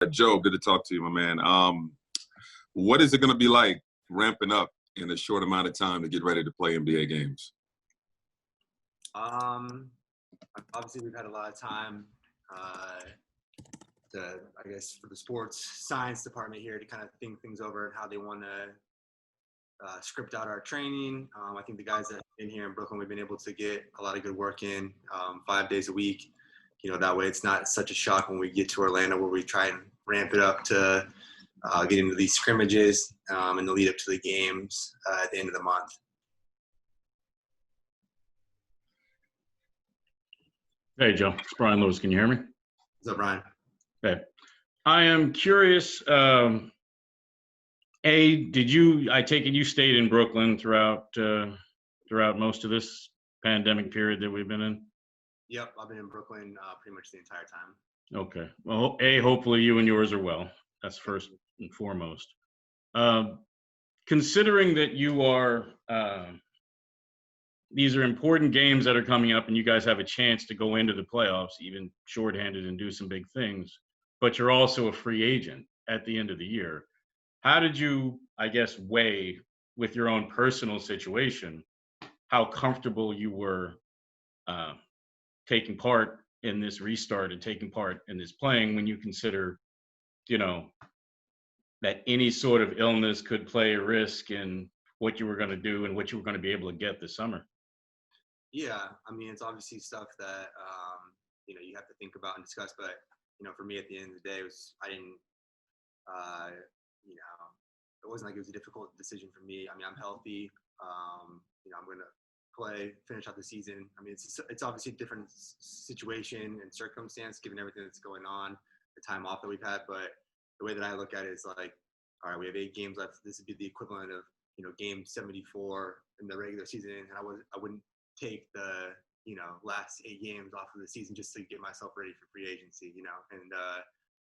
Joe, good to talk to you, my man. What is it going to be like ramping up in a short amount of time to get ready to play NBA games? Um, Obviously, we've had a lot of time I guess, for the sports science department here to kind of think things over and how they want to script out our training. I think the guys that have been here in Brooklyn, we've been able to get a lot of good work in 5 days a week. That way it's not such a shock when we get to Orlando where we try and ramp it up to get into these scrimmages and the lead up to the games at the end of the month. Hey, Joe. It's Brian Lewis. Can you hear me? What's up, Brian? Okay. I am curious. I take it you stayed in Brooklyn throughout most of this pandemic period that we've been in? Yep, I've been in Brooklyn pretty much the entire time. Okay. Well, hopefully you and yours are well. That's first and foremost. Considering that you are, these are important games that are coming up and you guys have a chance to go into the playoffs, even shorthanded, and do some big things, but you're also a free agent at the end of the year. How did you, I guess, weigh with your own personal situation, how comfortable you were taking part in this restart and taking part in this playing when you consider, that any sort of illness could play a risk in what you were going to do and what you were going to be able to get this summer? Yeah, I mean, it's obviously stuff that, you have to think about and discuss, but, for me at the end of the day, it wasn't like it was a difficult decision for me. I mean, I'm healthy. I'm going to finish out the season. I mean, it's obviously a different situation and circumstance given everything that's going on, the time off that we've had. But the way that I look at it is like, all right, we have 8 games left. This would be the equivalent of, game 74 in the regular season. And I wouldn't take the, last 8 games off of the season just to get myself ready for free agency, and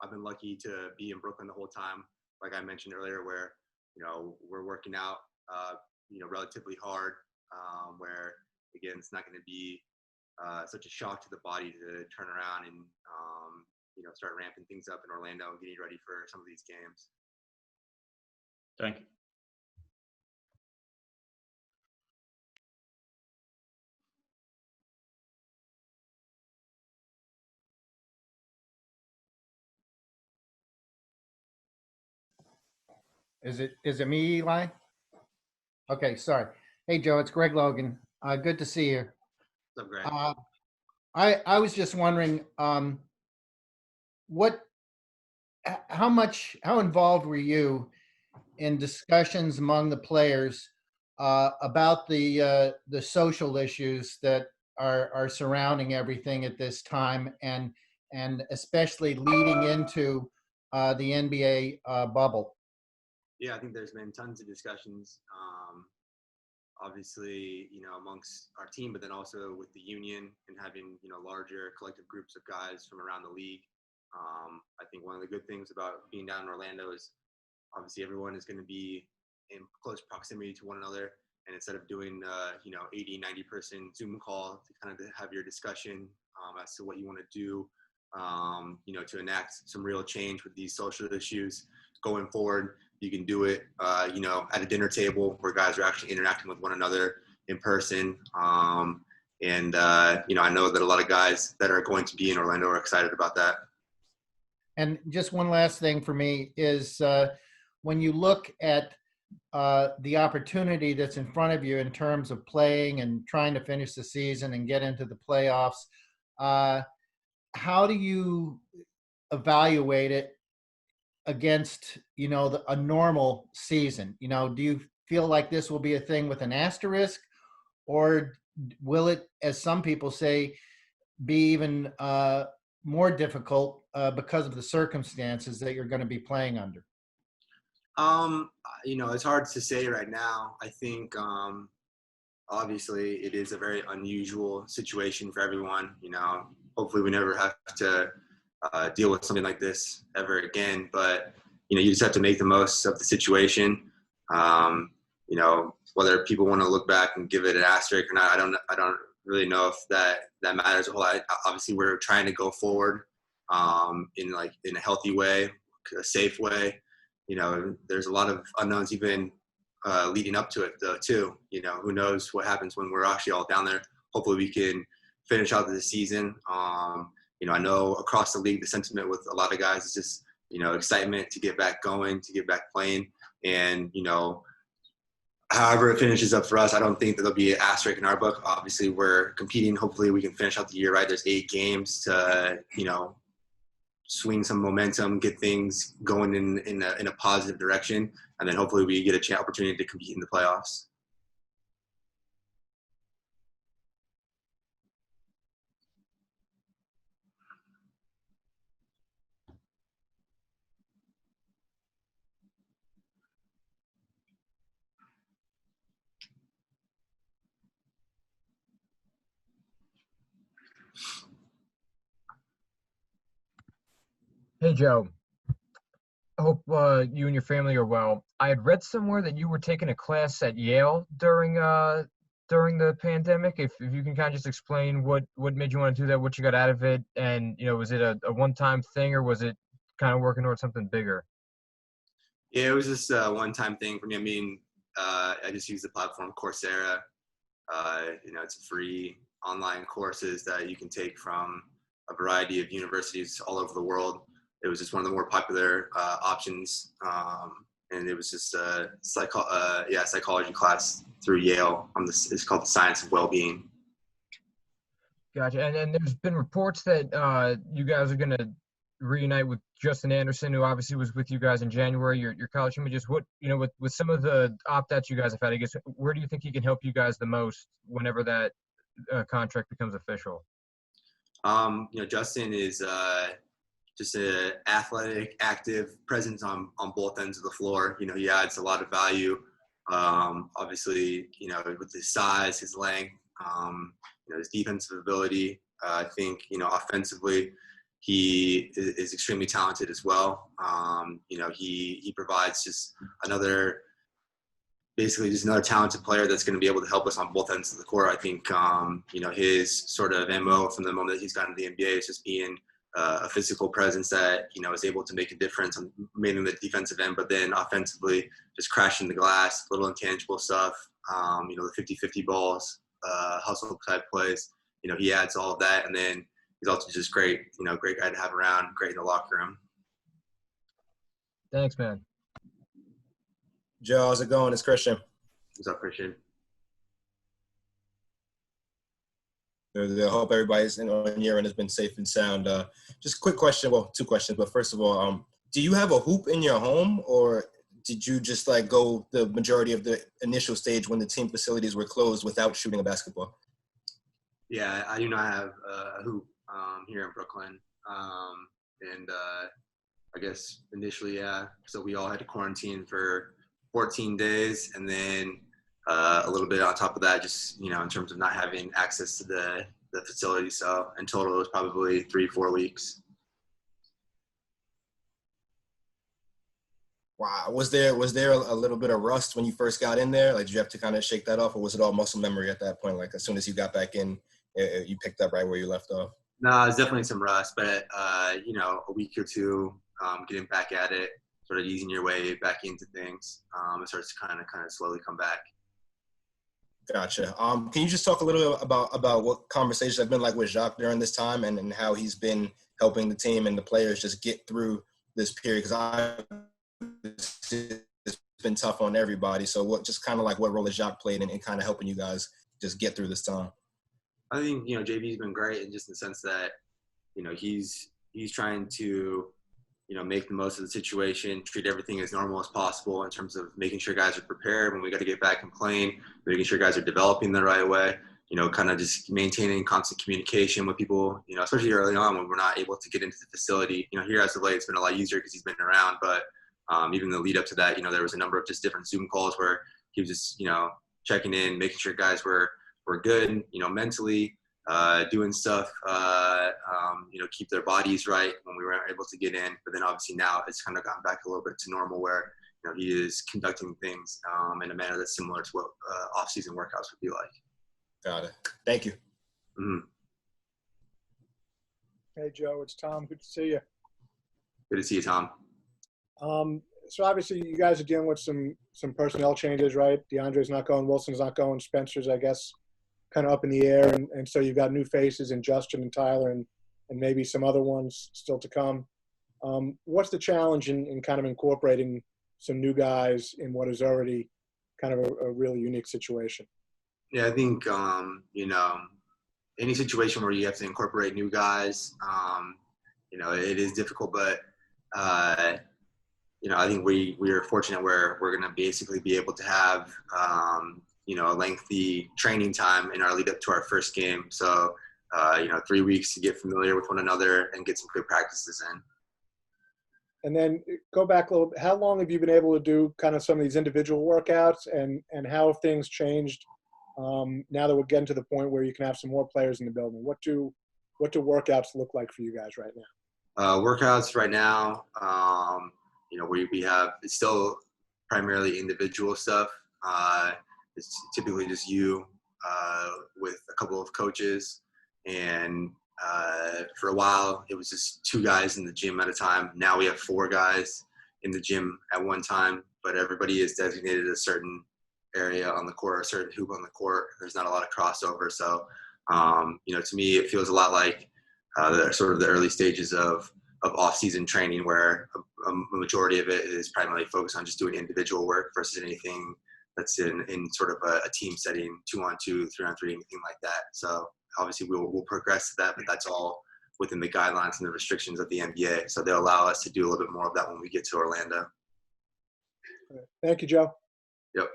I've been lucky to be in Brooklyn the whole time. Like I mentioned earlier, where, we're working out, relatively hard, where, again, it's not going to be such a shock to the body to turn around and, start ramping things up in Orlando and getting ready for some of these games. Thank you. Is it me, Eli? Okay, sorry. Hey, Joe, it's Greg Logan. Good to see you. What's up, Greg? I was just wondering, how involved were you in discussions among the players about the social issues that are surrounding everything at this time, and especially leading into the NBA bubble? Yeah, I think there's been tons of discussions, obviously, amongst our team, but then also with the union and having, larger collective groups of guys from around the league. I think one of the good things about being down in Orlando is obviously everyone is going to be in close proximity to one another. And instead of doing, 80, 90 person Zoom call to kind of have your discussion as to what you want to do, to enact some real change with these social issues going forward. You can do it, at a dinner table where guys are actually interacting with one another in person. I know that a lot of guys that are going to be in Orlando are excited about that. And just one last thing for me is when you look at the opportunity that's in front of you in terms of playing and trying to finish the season and get into the playoffs, how do you evaluate it against, a normal season? Do you feel like this will be a thing with an asterisk, or will it, as some people say, be even more difficult because of the circumstances that you're going to be playing under? It's hard to say right now. I think, obviously it is a very unusual situation for everyone. Hopefully we never have to deal with something like this ever again, but you just have to make the most of the situation. Whether people want to look back and give it an asterisk or not, I don't really know if that matters a whole lot. Obviously we're trying to go forward in a healthy way, a safe way. There's a lot of unknowns even leading up to it though too. Who knows what happens when we're actually all down there. Hopefully we can finish out the season. I know across the league the sentiment with a lot of guys is just excitement to get back going, to get back playing, and however it finishes up for us, I don't think that there'll be an asterisk in our book. Obviously, we're competing. Hopefully, we can finish out the year right. There's 8 games to, swing some momentum, get things going in a positive direction, and then hopefully we get a opportunity to compete in the playoffs. Hey, Joe. I hope you and your family are well. I had read somewhere that you were taking a class at Yale during the pandemic. If you can kind of just explain what made you want to do that, what you got out of it, and was it a one-time thing or was it kind of working towards something bigger? Yeah, it was just a one-time thing for me. I mean, I just use the platform Coursera. It's free online courses that you can take from a variety of universities all over the world. It was just one of the more popular options, and it was just a psychology class through Yale. It's called the Science of Wellbeing. Gotcha. And there's been reports that you guys are going to reunite with Justin Anderson, who obviously was with you guys in January. Your college images. What with some of the opt-outs you guys have had, I guess, where do you think he can help you guys the most whenever that contract becomes official? Justin is just an athletic, active presence on both ends of the floor. He adds a lot of value. Obviously, with his size, his length, his defensive ability. I think, offensively, he is extremely talented as well. He provides just another talented player that's going to be able to help us on both ends of the court. I think, his sort of MO from the moment that he's gotten to the NBA is just being a physical presence that, is able to make a difference, mainly in the defensive end, but then offensively, just crashing the glass, little intangible stuff, the 50-50 balls, hustle type plays. He adds all of that. And then he's also just great, great guy to have around, great in the locker room. Thanks, man. Joe, how's it going? It's Christian. What's up, Christian? I hope everybody's on your end has been safe and sound. Just a quick question. Well, 2 questions. But first of all, do you have a hoop in your home, or did you just go the majority of the initial stage when the team facilities were closed without shooting a basketball? Yeah, I do not have a hoop here in Brooklyn. And I guess initially, yeah. So we all had to quarantine for 14 days, and then a little bit on top of that, just in terms of not having access to the facility. So in total, it was probably 3-4 weeks. Wow. Was there a little bit of rust when you first got in there? Did you have to kind of shake that off, or was it all muscle memory at that point? As soon as you got back in, you picked up right where you left off? No, there's definitely some rust, but a week or two, getting back at it, sort of easing your way back into things, it starts to kind of slowly come back. Gotcha. Can you just talk a little bit about what conversations have been like with Jacques during this time, and how he's been helping the team and the players just get through this period? Because it's been tough on everybody. So what role has Jacques played in kind of helping you guys just get through this time? I think, JB's been great in just the sense that, he's trying to, make the most of the situation, treat everything as normal as possible in terms of making sure guys are prepared when we got to get back and playing, making sure guys are developing the right way, kind of just maintaining constant communication with people, especially early on when we're not able to get into the facility. Here as of late, it's been a lot easier because he's been around, but even the lead up to that, there was a number of just different Zoom calls where he was just, checking in, making sure guys were good, mentally, doing stuff, keep their bodies right when we weren't able to get in. But then obviously now it's kind of gotten back a little bit to normal where, he is conducting things in a manner that's similar to what off-season workouts would be like. Got it. Thank you. Mm-hmm. Hey, Joe, it's Tom. Good to see you. Good to see you, Tom. So obviously you guys are dealing with some personnel changes, right? DeAndre's not going, Wilson's not going, Spencer's, I guess, kind of up in the air. And so you've got new faces in Justin and Tyler and maybe some other ones still to come. What's the challenge in kind of incorporating some new guys in what is already kind of a really unique situation? Yeah, I think, any situation where you have to incorporate new guys, it is difficult, but, I think we are fortunate where we're going to basically be able to have, a lengthy training time in our lead up to our first game. So, 3 weeks to get familiar with one another and get some good practices in. And then go back a little bit. How long have you been able to do kind of some of these individual workouts and how have things changed now that we're getting to the point where you can have some more players in the building? What do workouts look like for you guys right now? Workouts right now, we have, it's still primarily individual stuff. It's typically just you with a couple of coaches. And for a while, it was just 2 guys in the gym at a time. Now we have 4 guys in the gym at one time, but everybody is designated a certain area on the court, a certain hoop on the court. There's not a lot of crossover. So, to me, it feels a lot like the early stages of off-season training where a majority of it is primarily focused on just doing individual work versus anything that's in sort of a team setting, 2-on-2, 3-on-3, anything like that. So obviously we'll progress to that, but that's all within the guidelines and the restrictions of the NBA. So they'll allow us to do a little bit more of that when we get to Orlando. Thank you, Joe. Yep.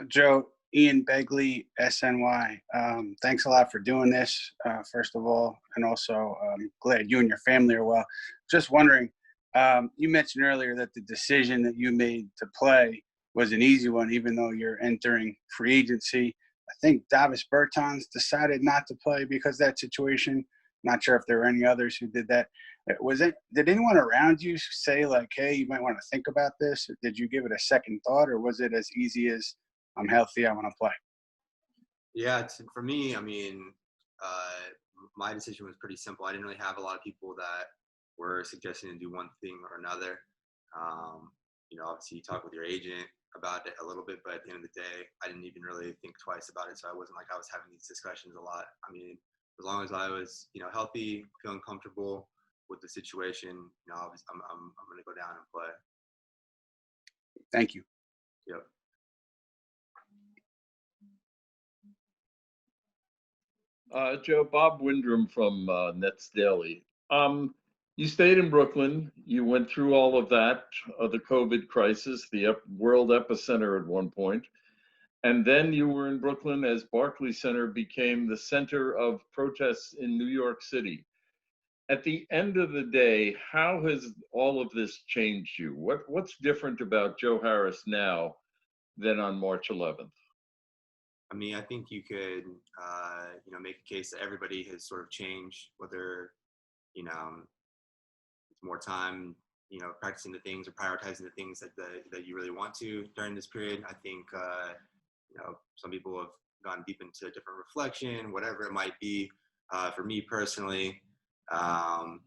Joe, Ian Begley, SNY. Thanks a lot for doing this, first of all, and also glad you and your family are well. Just wondering, you mentioned earlier that the decision that you made to play was an easy one, even though you're entering free agency. I think Davis Bertans decided not to play because of that situation. Not sure if there were any others who did that. Did anyone around you say, like, hey, you might want to think about this? Did you give it a second thought, or was it as easy as, I'm healthy, I want to play? Yeah, for me, my decision was pretty simple. I didn't really have a lot of people that were suggesting to do one thing or another. Obviously you talk with your agent about it a little bit, but at the end of the day, I didn't even really think twice about it. So I wasn't like I was having these discussions a lot. As long as I was, healthy, feeling comfortable with the situation, I'm going to go down and play. Thank you. Yep. Joe, Bob Windrum from Nets Daily. You stayed in Brooklyn. You went through all of that, the COVID crisis, the world epicenter at one point. And then you were in Brooklyn as Barclays Center became the center of protests in New York City. At the end of the day, how has all of this changed you? What's different about Joe Harris now than on March 11th? I think you could, make a case that everybody has sort of changed, whether, it's more time, practicing the things or prioritizing the things that you really want to during this period. I think, some people have gone deep into different reflection, whatever it might be. For me personally, I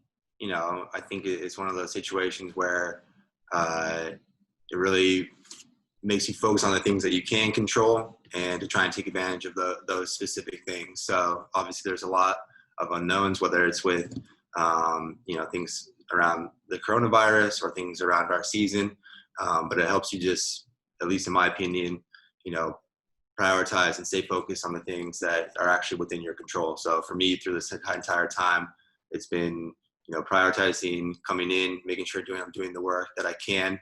think it's one of those situations where it really makes you focus on the things that you can control and to try and take advantage of those specific things. So obviously there's a lot of unknowns, whether it's with, things around the coronavirus or things around our season. But it helps you just, at least in my opinion, prioritize and stay focused on the things that are actually within your control. So for me, through this entire time, it's been, prioritizing, coming in, making sure I'm doing the work that I can,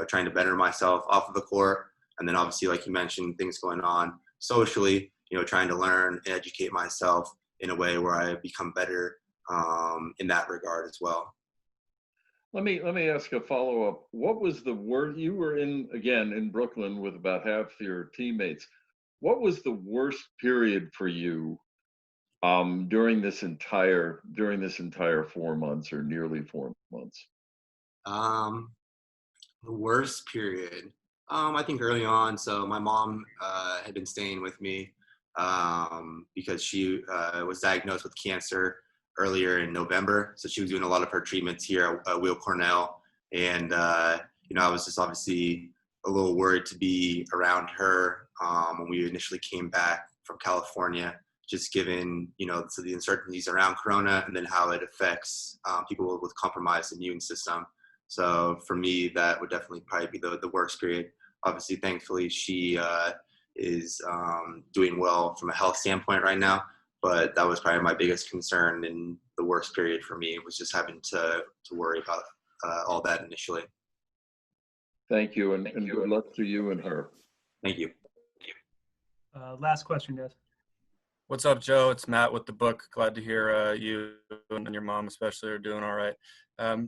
trying to better myself off of the court. And then obviously, like you mentioned, things going on socially, trying to learn and educate myself in a way where I become better in that regard as well. Let me ask a follow-up. What was the worst? You were in Brooklyn with about half your teammates. What was the worst period for you during this entire 4 months or nearly 4 months? The worst period, I think early on. So my mom had been staying with me because she was diagnosed with cancer earlier in November. So she was doing a lot of her treatments here at Weill Cornell. And, I was just obviously a little worried to be around her when we initially came back from California, just given, so the uncertainties around Corona and then how it affects people with compromised immune system. So for me, that would definitely probably be the worst period. Obviously, thankfully, she is doing well from a health standpoint right now. But that was probably my biggest concern, and the worst period for me was just having to worry about all that initially. Thank you, and good luck to you and her. Thank you. Last question, guys. What's up, Joe? It's Matt with the book. Glad to hear you and your mom especially are doing all right.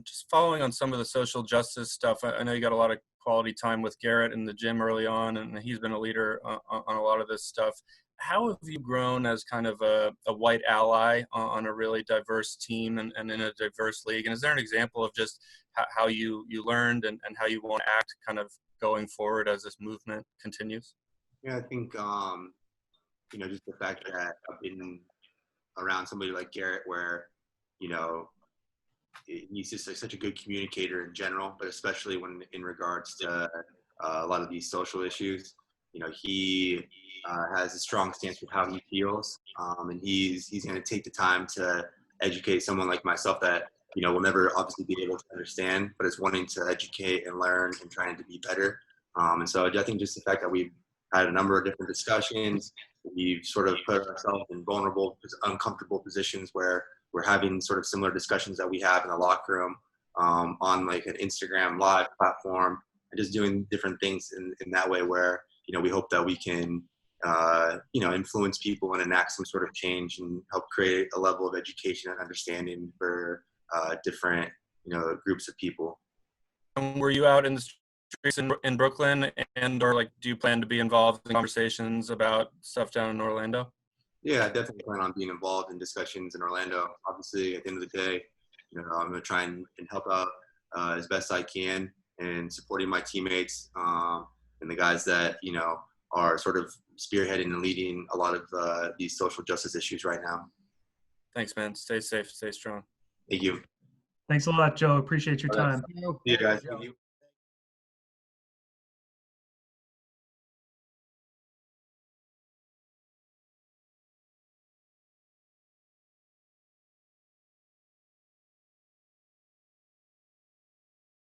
Just following on some of the social justice stuff, I know you got a lot of quality time with Garrett in the gym early on, and he's been a leader on a lot of this stuff. How have you grown as kind of a white ally on a really diverse team and in a diverse league? And is there an example of just how you learned and how you want to act kind of going forward as this movement continues? Yeah, I think, just the fact that I've been around somebody like Garrett where, he's just such a good communicator in general, but especially when in regards to a lot of these social issues. He has a strong stance with how he feels, and he's going to take the time to educate someone like myself that will never obviously be able to understand, but is wanting to educate and learn and trying to be better. And so I think just the fact that we've had a number of different discussions, we've sort of put ourselves in vulnerable, uncomfortable positions where we're having sort of similar discussions that we have in the locker room on like an Instagram live platform, and just doing different things in that way where we hope that we can, influence people and enact some sort of change and help create a level of education and understanding for different, groups of people. Were you out in the streets in Brooklyn, or do you plan to be involved in conversations about stuff down in Orlando? Yeah, I definitely plan on being involved in discussions in Orlando. Obviously, at the end of the day, I'm going to try and help out as best I can and supporting my teammates and the guys that, are sort of spearheading and leading a lot of these social justice issues right now. Thanks, man. Stay safe. Stay strong. Thank you. Thanks a lot, Joe. Appreciate your time. See you guys. Thank you.